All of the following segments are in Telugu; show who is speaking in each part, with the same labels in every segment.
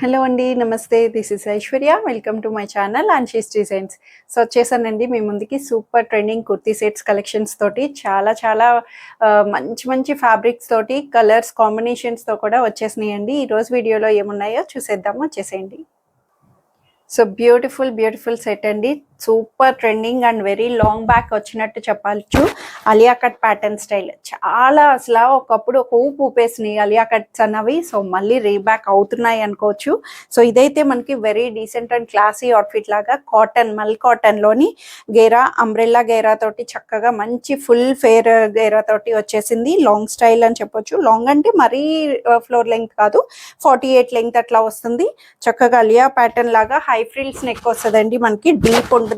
Speaker 1: హలో అండి. నమస్తే. This is Aishwarya. Welcome to my channel Anshi's designs. So వచ్చేసానండి మీ ముందుకి super trending kurti sets collections తోటి చాలా మంచి మంచి ఫ్యాబ్రిక్స్ తోటి కలర్స్ కాంబినేషన్స్తో కూడా వచ్చేసినాయండి. ఈరోజు వీడియోలో ఏమున్నాయో చూసేద్దాము. వచ్చేసేయండి. సో బ్యూటిఫుల్ సెట్ అండి. Super trending and very long back వచ్చినట్టు చెప్పచ్చు. అలియా కట్ ప్యాటర్న్ స్టైల్ చాలా అసలు ఒకప్పుడు ఒక ఊపు ఊపేసినాయి అలియా కట్స్ అన్నవి. సో మళ్ళీ రీబ్యాక్ అవుతున్నాయి అనుకోవచ్చు. సో ఇదైతే మనకి very decent and classy outfit లాగా కాటన్ మల్ కాటన్లోని గేరా అంబ్రెల్లా గేరా తోటి చక్కగా మంచి ఫుల్ ఫేర్ గేరా తోటి వచ్చేసింది. లాంగ్ స్టైల్ అని చెప్పొచ్చు. లాంగ్ అంటే మరీ ఫ్లోర్ లెంగ్త్ కాదు, 48 లెంగ్త్ అట్లా వస్తుంది. చక్కగా అలియా ప్యాటర్న్ లాగా హై ఫ్రిల్స్ నెక్ వస్తుందండి. మనకి డీప్ ఉండదు.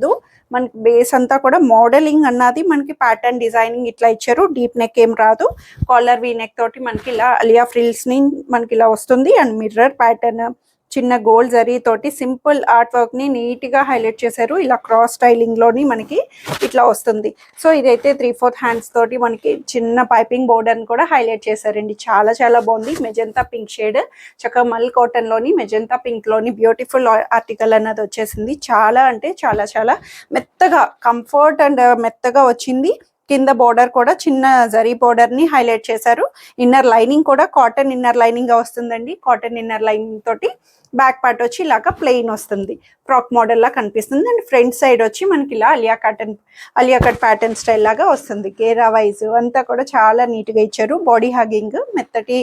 Speaker 1: మనకి బేస్ అంతా కూడా మోడలింగ్ అన్నది మనకి ప్యాటర్న్ డిజైనింగ్ ఇట్లా ఇచ్చారు. డీప్ నెక్ ఏం రాదు. కాలర్ వీ నెక్ తోటి మనకి ఇలా అలియా ఫ్రిల్స్ ని మనకి ఇలా వస్తుంది. అండ్ మిర్రర్ ప్యాటర్న్ చిన్న గోల్డ్ జరీ తోటి సింపుల్ ఆర్ట్ వర్క్ ని నీట్ గా హైలైట్ చేశారు. ఇలా క్రాస్ స్టైలింగ్ లోని మనకి ఇట్లా వస్తుంది. సో ఇదైతే 3/4 హ్యాండ్స్ తోటి మనకి చిన్న పైపింగ్ బోర్డర్ ని కూడా హైలైట్ చేశారండి. చాలా బాగుంది. మెజంతా పింక్ షేడ్ చక్కగా మల్ కాటన్ లోని మెజంతా పింక్ లోని బ్యూటిఫుల్ ఆర్టికల్ అన్నది వచ్చేసింది. చాలా అంటే చాలా మెత్తగా కంఫర్ట్ అండ్ మెత్తగా వచ్చింది. కింద బోర్డర్ కూడా చిన్న జరీ బోర్డర్ ని హైలైట్ చేశారు. ఇన్నర్ లైనింగ్ కూడా కాటన్ ఇన్నర్ లైనింగ్ గా వస్తుందండి. కాటన్ ఇన్నర్ లైనింగ్ తోటి బ్యాక్ పార్ట్ వచ్చి ఇలాగా ప్లెయిన్ వస్తుంది. ఫ్రాక్ మోడల్ లా కనిపిస్తుంది. అండ్ ఫ్రంట్ సైడ్ వచ్చి మనకి ఇలా అలియా కట్ ప్యాటర్న్ స్టైల్ లాగా వస్తుంది. గేరా వైజ్ అంతా కూడా చాలా నీట్ గా ఇచ్చారు. బాడీ హగింగ్ మెత్తటి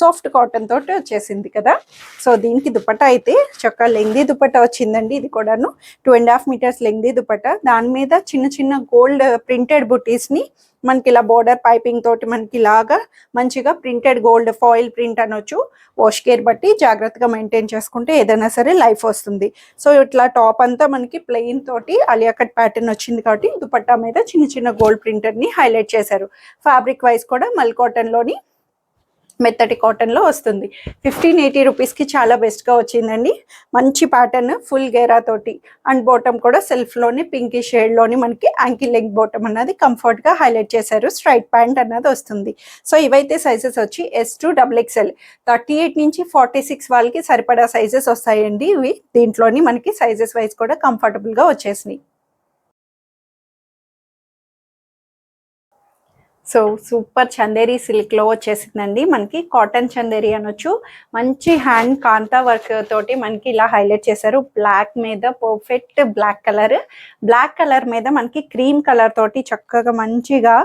Speaker 1: సాఫ్ట్ కాటన్ తోటి వచ్చేసింది కదా. సో దీనికి దుపట్టా అయితే చక్కగా లెంగ్దీ దుపట్టా వచ్చిందండి. ఇది కూడాను 2.5 మీటర్స్ లెంగ్దీ దుపట్టా. దాని మీద చిన్న గోల్డ్ ప్రింటెడ్ బుటీస్ ని మనకి ఇలా బోర్డర్ పైపింగ్ తోటి మనకి ఇలాగా మంచిగా ప్రింటెడ్ గోల్డ్ ఫాయిల్ ప్రింట్ అనొచ్చు. వాష్ కేర్ బట్టి జాగ్రత్తగా మెయింటైన్ చేసుకుంటే ఏదైనా సరే లైఫ్ వస్తుంది. సో ఇట్లా టాప్ అంతా మనకి ప్లెయిన్ తోటి అలియా కట్ ప్యాటర్న్ వచ్చింది కాబట్టి దుపట్టా మీద చిన్న గోల్డ్ ప్రింటర్ ని హైలైట్ చేశారు. ఫ్యాబ్రిక్ వైజ్ కూడా మల్ కాటన్ లోని మెత్తటి కాటన్లో వస్తుంది. 1580 రూపీస్కి చాలా బెస్ట్గా వచ్చిందండి. మంచి ప్యాటర్న్ ఫుల్ గేరా తోటి అండ్ బాటమ్ కూడా సెల్ఫ్లోని పింకీ షేడ్లోని మనకి యాంకిల్ లెగ్ బాటమ్ అన్నది కంఫర్ట్గా హైలైట్ చేశారు. స్ట్రైట్ ప్యాంట్ అన్నది వస్తుంది. సో ఇవైతే సైజెస్ వచ్చి S2 XXL 38 నుంచి 46 వాళ్ళకి సరిపడా సైజెస్ వస్తాయండి. ఇవి దీంట్లోని మనకి సైజెస్ వైజ్ కూడా కంఫర్టబుల్గా వచ్చేసినాయి. సో సూపర్ చందేరి సిల్క్లో వచ్చేసిందండి. మనకి కాటన్ చందేరి అనొచ్చు. మంచి హ్యాండ్ కాంతా వర్క్ తోటి మనకి ఇలా హైలైట్ చేశారు. బ్లాక్ మీద పర్ఫెక్ట్ బ్లాక్ కలర్ మీద మనకి క్రీమ్ కలర్ తోటి చక్కగా మంచిగా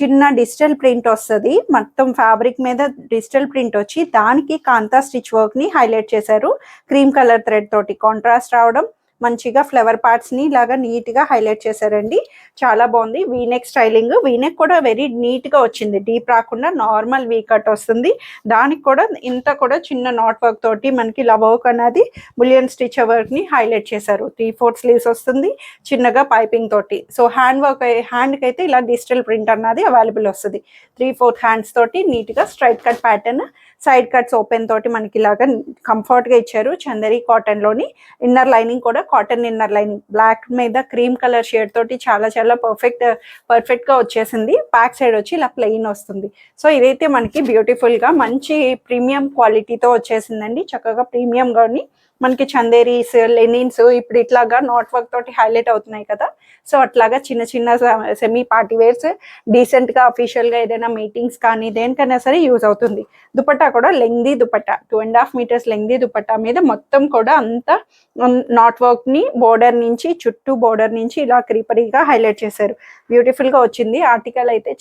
Speaker 1: చిన్న డిజిటల్ ప్రింట్ వస్తుంది. మొత్తం ఫ్యాబ్రిక్ మీద డిజిటల్ ప్రింట్ వచ్చి దానికి కాంతా స్టిచ్ వర్క్ ని హైలైట్ చేశారు. క్రీమ్ కలర్ థ్రెడ్ తోటి కాంట్రాస్ట్ రావడం, మంచిగా ఫ్లవర్ పార్ట్స్ ని ఇలాగా నీట్ గా హైలైట్ చేశారండి. చాలా బాగుంది. V-neck styling. వీనెక్ కూడా వెరీ నీట్ గా వచ్చింది. డీప్ రాకుండా నార్మల్ వీ కట్ వస్తుంది. దానికి కూడా ఇంత కూడా చిన్న నాట్ వర్క్ తోటి మనకి ఇలా వర్క్ అనేది బులియన్ స్టిచ్ వర్క్ ని హైలైట్ చేశారు. 3/4 స్లీవ్స్ వస్తుంది చిన్నగా పైపింగ్ తోటి. సో హ్యాండ్ కి అయితే ఇలా డిజిటల్ ప్రింట్ అన్నది అవైలబుల్ వస్తుంది. 3/4 హ్యాండ్స్ తోటి నీట్ గా straight cut pattern, side cuts open తోటి మనకి ఇలాగా కంఫర్ట్ గా ఇచ్చారు. చందరి కాటన్ లోని ఇన్నర్ లైనింగ్ కూడా కాటన్ ఇన్నర్ లైనింగ్ బ్లాక్ మీద క్రీమ్ కలర్ షేడ్ తోటి చాలా పర్ఫెక్ట్ గా వచ్చేసింది. బ్యాక్ సైడ్ వచ్చి ఇలా ప్లెయిన్ వస్తుంది. సో ఇదైతే మనకి బ్యూటిఫుల్ గా మంచి ప్రీమియం క్వాలిటీతో వచ్చేసిందండి. చక్కగా ప్రీమియం గాని మనకి చందేరీస్ లెనిన్స్ ఇప్పుడు ఇట్లాగా నాట్ వర్క్ తోటి హైలైట్ అవుతున్నాయి కదా. సో అట్లాగా చిన్న సెమీ పార్టీ వేర్స్ డీసెంట్ గా అఫీషియల్ గా ఏదైనా మీటింగ్స్ కానీ దేనికైనా సరే యూజ్ అవుతుంది. దుపట్టా కూడా lengthy dupatta 2.5 metres lengthy dupatta మీద మొత్తం కూడా అంతా నాట్ వర్క్ ని బోర్డర్ నుంచి చుట్టూ బోర్డర్ నుంచి ఇలా క్రీపరీగా హైలైట్ చేశారు. బ్యూటిఫుల్ గా వచ్చింది. ఆర్టికల్ అయితే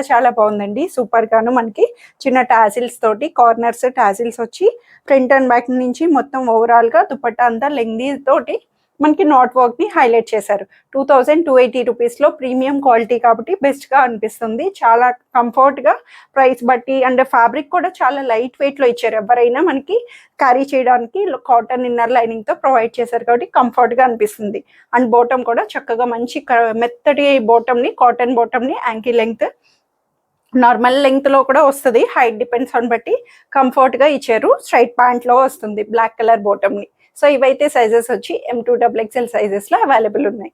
Speaker 1: చాలా బాగుందండి. సూపర్ గాను మనకి చిన్న టాజిల్స్ తోటి కార్నర్స్ టాజిల్స్ వచ్చి ఫ్రంట్ అండ్ బ్యాక్ నుంచి మొత్తం ఓవరాల్ గా దుపట్టా అంతా లెంగ్దీ తోటి మనకి నాట్ వర్క్ ని హైలైట్ చేశారు. 2280 రూపీస్ లో ప్రీమియం క్వాలిటీ కాబట్టి బెస్ట్ గా అనిపిస్తుంది. చాలా కంఫర్ట్ గా ప్రైస్ బట్టి అండ్ ఫ్యాబ్రిక్ కూడా చాలా లైట్ వెయిట్ లో ఇచ్చారు. ఎవరైనా మనకి క్యారీ చేయడానికి కాటన్ ఇన్నర్ లైనింగ్ తో ప్రొవైడ్ చేశారు కాబట్టి కంఫర్ట్ గా అనిపిస్తుంది. అండ్ బాటమ్ కూడా చక్కగా మంచి మెత్తటి బాటమ్ ని కాటన్ బాటమ్ ని యాంకిల్ లెంగ్త్ నార్మల్ లెంగ్త్ లో కూడా వస్తుంది. హైట్ డిపెండ్స్ ఆన్ బట్టి కంఫర్ట్ గా ఇచ్చారు. స్ట్రైట్ ప్యాంట్ లో వస్తుంది బ్లాక్ కలర్ బాటమ్ ని. సో ఇవైతే సైజెస్ వచ్చి M2 XXL సైజెస్ లో అవైలబుల్ ఉన్నాయి.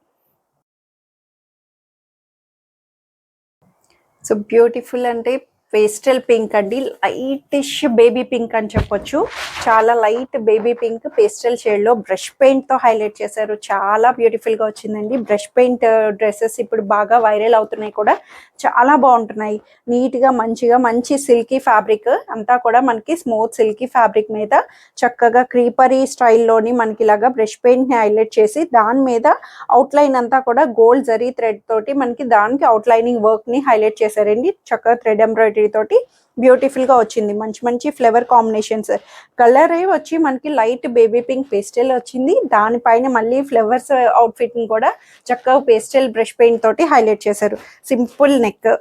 Speaker 1: సో బ్యూటిఫుల్ అంటే పేస్టల్ పింక్ అండి, లైటిష్ బేబీ పింక్ అని చెప్పొచ్చు. చాలా light baby pink pastel shade లో బ్రష్ పెయింట్ తో హైలైట్ చేశారు. చాలా బ్యూటిఫుల్ గా వచ్చిందండి. బ్రష్ పెయింట్ డ్రెస్సెస్ ఇప్పుడు బాగా వైరల్ అవుతున్నాయి కూడా, చాలా బాగుంటున్నాయి. నీట్ గా మంచిగా మంచి సిల్కీ ఫ్యాబ్రిక్ అంతా కూడా మనకి స్మూత్ సిల్కీ ఫ్యాబ్రిక్ మీద చక్కగా క్రీపరీ స్టైల్లోని మనకి ఇలాగా బ్రష్ పెయింట్ ని హైలైట్ చేసి దాని మీద అవుట్ లైన్ అంతా కూడా గోల్డ్ జరీ థ్రెడ్ తోటి మనకి దానికి అవుట్ లైనింగ్ వర్క్ ని హైలైట్ చేశారండి. చక్కగా థ్రెడ్ ఎంబ్రాయిడరీ తోటి బ్యూటిఫుల్ గా వచ్చింది. మంచి మంచి ఫ్లవర్ కాంబినేషన్స్. కలర్ వచ్చి మనకి లైట్ బేబీ పింక్ పేస్టల్ వచ్చింది. దానిపైన మళ్ళీ ఫ్లవర్స్ అవుట్ఫిట్ ని కూడా చక్కగా పేస్టల్ బ్రష్ పెయింట్ తోటి హైలైట్ చేశారు. సింపుల్ నెక్,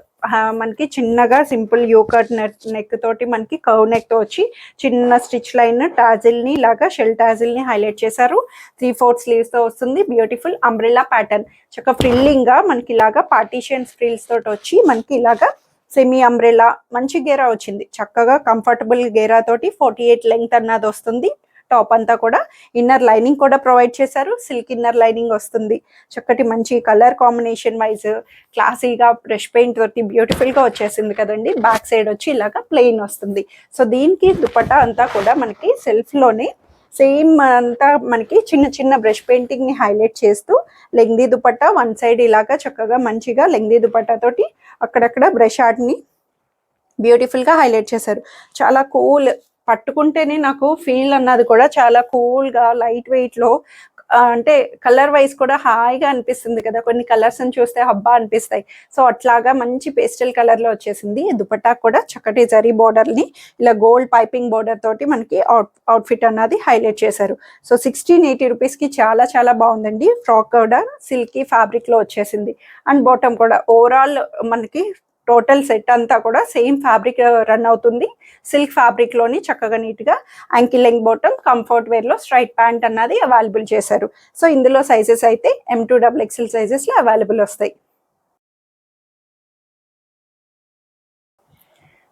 Speaker 1: మనకి చిన్నగా సింపుల్ యోకట్ నెక్ తోటి మనకి కర్వ్ నెక్ తో వచ్చి చిన్న స్టిచ్ లైన్ టాజిల్ ని ఇలాగా షెల్ టాజిల్ ని హైలైట్ చేశారు. 3/4 స్లీవ్స్ తో వస్తుంది. బ్యూటిఫుల్ అంబ్రెల్లా ప్యాటర్న్, చక్కగా ఫ్రిల్లింగ్ గా మనకి ఇలాగా పార్టీషియన్స్ ఫ్రిల్స్ తోటి వచ్చి మనకి ఇలాగా సెమీ అంబ్రెల్లా మంచి గేరా వచ్చింది. చక్కగా కంఫర్టబుల్ గేరా తోటి 48 లెంగ్త్ అన్నది వస్తుంది. టాప్ అంతా కూడా ఇన్నర్ లైనింగ్ కూడా ప్రొవైడ్ చేశారు. సిల్క్ ఇన్నర్ లైనింగ్ వస్తుంది. చక్కటి మంచి కలర్ కాంబినేషన్ వైజ్ క్లాసీగా బ్రష్ పెయింట్ తోటి బ్యూటిఫుల్ గా వచ్చేసింది కదండి. బ్యాక్ సైడ్ వచ్చి ఇలాగా ప్లెయిన్ వస్తుంది. సో దీనికి దుపట్టా అంతా కూడా మనకి సెల్ఫ్ లోనే సేమ్ అంతా మనకి చిన్న చిన్న బ్రష్ పెయింటింగ్ ని హైలైట్ చేస్తూ లెంగ్దీ దుపట్టా వన్ సైడ్ ఇలాగా చక్కగా మంచిగా లెంగ్దీ దుపట్టా తోటి అక్కడక్కడ బ్రష్ ఆర్ట్ ని బ్యూటిఫుల్ గా హైలైట్ చేశారు. చాలా కూల్, పట్టుకుంటేనే నాకు ఫీల్ అన్నది కూడా చాలా కూల్ గా లైట్ వెయిట్ లో, అంటే కలర్ వైజ్ కూడా హాయిగా అనిపిస్తుంది కదా. కొన్ని కలర్స్ ని చూస్తే హబ్బా అనిపిస్తాయి. సో అట్లాగా మంచి పేస్టల్ కలర్ లో వచ్చేసింది. దుపట్టా కూడా చక్కటి జరీ బోర్డర్ ని ఇలా గోల్డ్ పైపింగ్ బోర్డర్ తోటి మనకి అవుట్ఫిట్ అన్నది హైలైట్ చేశారు. సో 1680 రూపీస్ కి చాలా చాలా బాగుందండి. ఫ్రాక్ కూడా సిల్కీ ఫ్యాబ్రిక్ లో వచ్చేసింది. అండ్ బాటమ్ కూడా ఓవరాల్ మనకి టోటల్ సెట్ అంతా కూడా సేమ్ ఫ్యాబ్రిక్ రన్ అవుతుంది. సిల్క్ ఫ్యాబ్రిక్ లోని చక్కగా నీట్ గా యాంకిల్ లెంగ్ బాటమ్, కంఫర్ట్ వేర్ లో స్ట్రైట్ ప్యాంట్ అన్నది అవైలబుల్ చేశారు. సో ఇందులో సైజెస్ అయితే M2XXL సైజెస్ లో అవైలబుల్ వస్తాయి.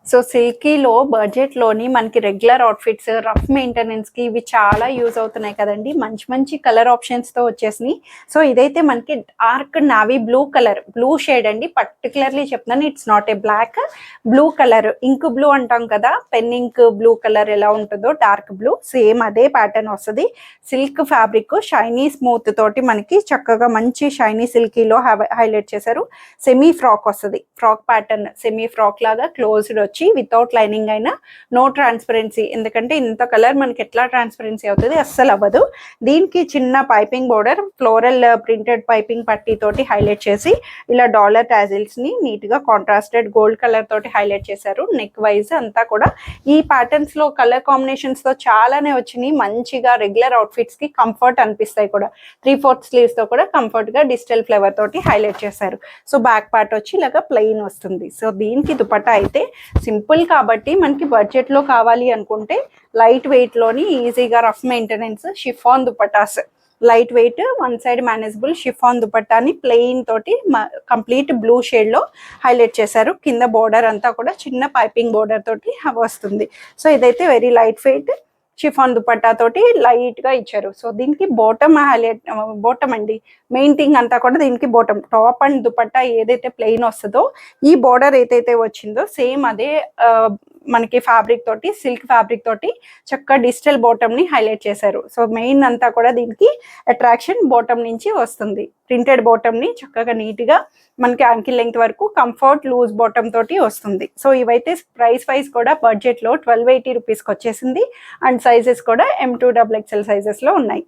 Speaker 1: సో సిల్కీలో బడ్జెట్లోని మనకి రెగ్యులర్ అవుట్ఫిట్స్, రఫ్ మెయింటెనెన్స్కి ఇవి చాలా యూజ్ అవుతున్నాయి కదండి. మంచి మంచి కలర్ ఆప్షన్స్తో వచ్చేసినాయి. సో ఇదైతే మనకి dark navy blue colour, blue shade అండి. పర్టికులర్లీ చెప్తున్నాను, it's not a black, blue colour. Ink blue అంటాం కదా, పెన్ ఇంక్ బ్లూ కలర్ ఎలా ఉంటుందో డార్క్ బ్లూ, సేమ్ అదే ప్యాటర్న్ వస్తుంది. సిల్క్ ఫ్యాబ్రిక్ షైనీ స్మూత్ తోటి మనకి చక్కగా మంచి షైనీ సిల్కీలో హైలైట్ చేశారు. సెమీ ఫ్రాక్ వస్తుంది. ఫ్రాక్ ప్యాటర్న్ సెమీ ఫ్రాక్ లాగా క్లోజ్డ్ వచ్చి వితౌట్ లైనింగ్ అయినా నో ట్రాన్స్పరెన్సీ. ఎందుకంటే ఇంత కలర్ మనకి ఎట్లా ట్రాన్స్పరెన్సీ అవుతుంది, అస్సలు అవ్వదు. దీనికి చిన్న piping border floral printed piping పట్టీ తోటి హైలైట్ చేసి ఇలా డాలర్ టాజిల్స్ ని నీట్ గా కాంట్రాస్టెడ్ గోల్డ్ కలర్ తోటి హైలైట్ చేశారు. నెక్ వైజ్ అంతా కూడా ఈ ప్యాటర్న్స్ లో కలర్ కాంబినేషన్స్ తో చాలానే వచ్చినాయి. మంచిగా రెగ్యులర్ అవుట్ఫిట్స్ కి కంఫర్ట్ అనిపిస్తాయి కూడా. 3/4 స్లీవ్స్ తో కూడా కంఫర్ట్ గా డిజిటల్ ఫ్లేవర్ తోటి హైలైట్ చేశారు. సో బ్యాక్ పార్ట్ వచ్చి ఇలాగా ప్లెయిన్ వస్తుంది. సో దీనికి దుపట్టా అయితే సింపుల్ కాబట్టి మనకి బడ్జెట్ లో కావాలి అనుకుంటే లైట్ వెయిట్ లోని ఈజీగా rough maintenance chiffon dupattas, light weight one side manageable chiffon దుపట్టాని ప్లెయిన్ తోటి కంప్లీట్ బ్లూ షేడ్ లో హైలైట్ చేశారు. కింద బోర్డర్ అంతా కూడా చిన్న పైపింగ్ బోర్డర్ తోటి వస్తుంది. సో ఇదైతే very light weight chiffon dupatta తోటి లైట్ గా ఇచ్చారు. సో దీనికి బాటమ్ హైలైట్, బాటమ్ అండి మెయిన్ థింగ్ అంతా కూడా. దీనికి బాటమ్, టాప్ అండ్ దుపట్టా ఏదైతే ప్లెయిన్ వస్తుందో ఈ బోర్డర్ ఏదైతే వచ్చిందో సేమ్ అదే మనకి ఫ్యాబ్రిక్ తోటి, సిల్క్ ఫ్యాబ్రిక్ తోటి చక్కగా డిజిటల్ బాటమ్ ని హైలైట్ చేశారు. సో మెయిన్ అంతా కూడా దీనికి అట్రాక్షన్ బాటమ్ నుంచి వస్తుంది. ప్రింటెడ్ బాటమ్ ని చక్కగా నీట్ గా మనకి యాంకిల్ లెంగ్త్ వరకు కంఫర్ట్ లూజ్ బాటమ్ తోటి వస్తుంది. సో ఇవైతే ప్రైస్ వైజ్ కూడా బడ్జెట్ లో 1280 రూపీస్కి వచ్చేసింది. అండ్ సైజెస్ కూడా M2XXL సైజెస్ లో ఉన్నాయి.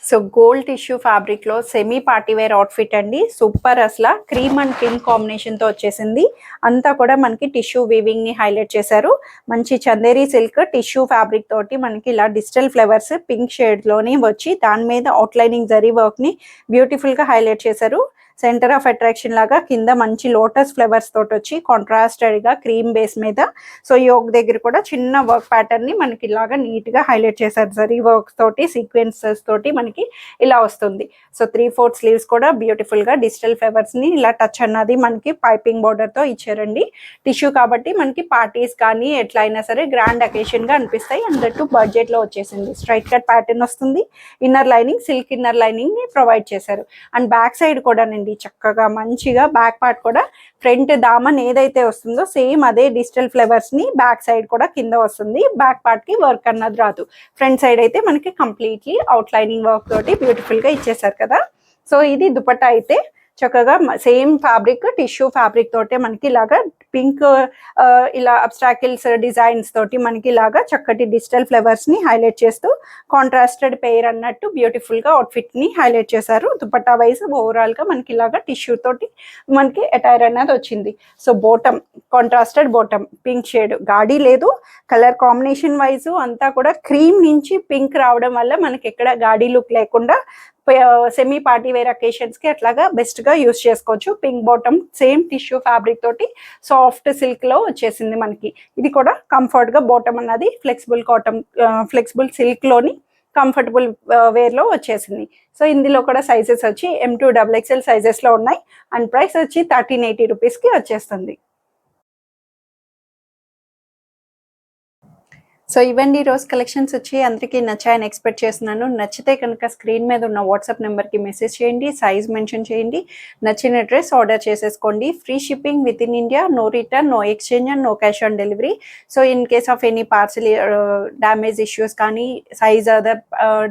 Speaker 1: సో గోల్డ్ టిష్యూ ఫ్యాబ్రిక్ లో సెమీ పార్టీవేర్ అవుట్ఫిట్ అండి. సూపర్, అసలు క్రీమ్ అండ్ పింక్ కాంబినేషన్ తో వచ్చేసింది. అంతా కూడా మనకి టిష్యూ వీవింగ్ ని హైలైట్ చేశారు. మంచి చందేరి సిల్క్ టిష్యూ ఫ్యాబ్రిక్ తోటి మనకి ఇలా డిజిటల్ ఫ్లవర్స్ పింక్ షేడ్ లోని వచ్చి దాని మీద అవుట్లైనింగ్ జరీ వర్క్ ని బ్యూటిఫుల్ గా హైలైట్ చేశారు. సెంటర్ ఆఫ్ అట్రాక్షన్ లాగా కింద మంచి లోటస్ ఫ్లవర్స్ తోటి వచ్చి కాంట్రాస్టెడ్ గా క్రీమ్ బేస్ మీద. సో యోగ్ దగ్గర కూడా చిన్న వర్క్ ప్యాటర్న్ ని మనకి ఇలాగా నీట్ గా హైలైట్ చేశారు. జరీ వర్క్ తోటి సీక్వెన్సెస్ తోటి మనకి ఇలా వస్తుంది. సో 3/4 స్లీవ్స్ కూడా బ్యూటిఫుల్ గా డిజిటల్ ఫ్లవర్స్ ని ఇలా టచ్ అన్నది మనకి పైపింగ్ బోర్డర్ తో ఇచ్చారండి. టిష్యూ కాబట్టి మనకి పార్టీస్ కానీ ఎట్లా అయినా సరే గ్రాండ్ అకేషన్ గా అనిపిస్తాయి. అందట్టు బడ్జెట్ లో వచ్చేసింది. స్ట్రైట్ కట్ ప్యాటర్న్ వస్తుంది. Inner lining silk inner lining ని ప్రొవైడ్ చేశారు. అండ్ బ్యాక్ సైడ్ కూడానండి చూడండి చక్కగా మంచిగా బ్యాక్ పార్ట్ కూడా ఫ్రంట్ దామన్ ఏదైతే వస్తుందో సేమ్ అదే డిజిటల్ ఫ్లవర్స్ ని బ్యాక్ సైడ్ కూడా కింద వస్తుంది. బ్యాక్ పార్ట్ కి వర్క్ అన్నది రాదు. ఫ్రంట్ సైడ్ అయితే మనకి కంప్లీట్లీ అవుట్ లైనింగ్ వర్క్ తోటి బ్యూటిఫుల్ గా ఇచ్చేసారు కదా. సో ఇది దుపట్టా అయితే చక్కగా సేమ్ ఫ్యాబ్రిక్ టిష్యూ ఫ్యాబ్రిక్ తోటే మనకి ఇలాగా పింక్ ఇలా అబ్స్ట్రాకిల్స్ డిజైన్స్ తోటి మనకి ఇలాగా చక్కటి డిజిటల్ ఫ్లవర్స్ ని హైలైట్ చేస్తూ కాంట్రాస్టెడ్ పెయిర్ అన్నట్టు బ్యూటిఫుల్ గా అవుట్ఫిట్ ని హైలైట్ చేశారు. దుపట్టా వైజ్ ఓవరాల్ గా మనకి ఇలాగా టిష్యూ తోటి మనకి అటైర్ అనేది వచ్చింది. So bottom contrasted bottom pink shade, గాడి లేదు. కలర్ కాంబినేషన్ వైజ్ అంతా కూడా క్రీమ్ నుంచి పింక్ రావడం వల్ల మనకి ఎక్కడ గాడి లుక్ లేకుండా సెమీ పార్టీ వేర్ అకేషన్స్ కి అట్లాగా బెస్ట్ గా యూస్ చేసుకోవచ్చు. Pink bottom same tissue fabric తోటి సాఫ్ట్ సిల్క్ లో వచ్చేసింది మనకి. ఇది కూడా కంఫర్ట్ గా బాటమ్ అన్నది ఫ్లెక్సిబుల్ కాటన్ ఫ్లెక్సిబుల్ సిల్క్ లోని కంఫర్టబుల్ వేర్ లో వచ్చేసింది. సో ఇందులో కూడా సైజెస్ వచ్చి M2 XXL సైజెస్ లో ఉన్నాయి. అండ్ ప్రైస్ వచ్చి 1380 రూపీస్ కి వచ్చేస్తుంది. సో ఇవన్నీ రోజు కలెక్షన్స్ వచ్చి అందరికీ నచ్చాయని ఎక్స్పెక్ట్ చేస్తున్నాను. నచ్చితే కనుక స్క్రీన్ మీద ఉన్న వాట్సాప్ నెంబర్కి మెసేజ్ చేయండి, సైజ్ మెన్షన్ చేయండి, నచ్చిన డ్రెస్ ఆర్డర్ చేసేసుకోండి. Free shipping within India, no return, no exchange and no cash on delivery. So in case of any parcel damage issues కానీ సైజ్ అదర్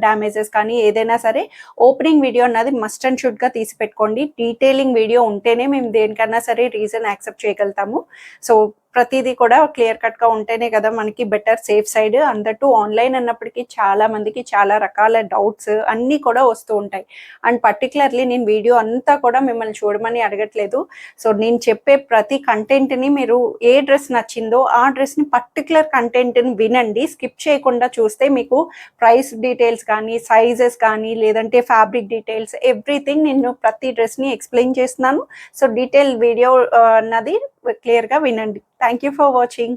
Speaker 1: డ్యామేజెస్ కానీ ఏదైనా సరే ఓపెనింగ్ వీడియో అన్నది మస్ట్ అండ్ షుడ్గా తీసి పెట్టుకోండి. డీటెయిలింగ్ వీడియో ఉంటేనే మేము దేనికన్నా సరే రీజన్ యాక్సెప్ట్ చేయగలుగుతాము. సో ప్రతిదీ కూడా క్లియర్ కట్గా ఉంటేనే కదా మనకి బెటర్ సేఫ్ సైడ్. అందట్టు ఆన్లైన్ అన్నప్పటికీ చాలా మందికి చాలా రకాల డౌట్స్ అన్నీ కూడా వస్తూ ఉంటాయి. అండ్ పర్టికులర్లీ నేను వీడియో అంతా కూడా మిమ్మల్ని చూడమని అడగట్లేదు. సో నేను చెప్పే ప్రతి కంటెంట్ని మీరు ఏ డ్రెస్ నచ్చిందో ఆ డ్రెస్ని పర్టికులర్ కంటెంట్ని వినండి. స్కిప్ చేయకుండా చూస్తే మీకు ప్రైస్ డీటెయిల్స్ కానీ సైజెస్ కానీ లేదంటే ఫ్యాబ్రిక్ డీటెయిల్స్ ఎవ్రీథింగ్ నేను ప్రతి డ్రెస్ని ఎక్స్ప్లెయిన్ చేస్తున్నాను. సో డీటెయిల్ వీడియో అన్నది క్లియర్గా వినండి. Thank you for watching.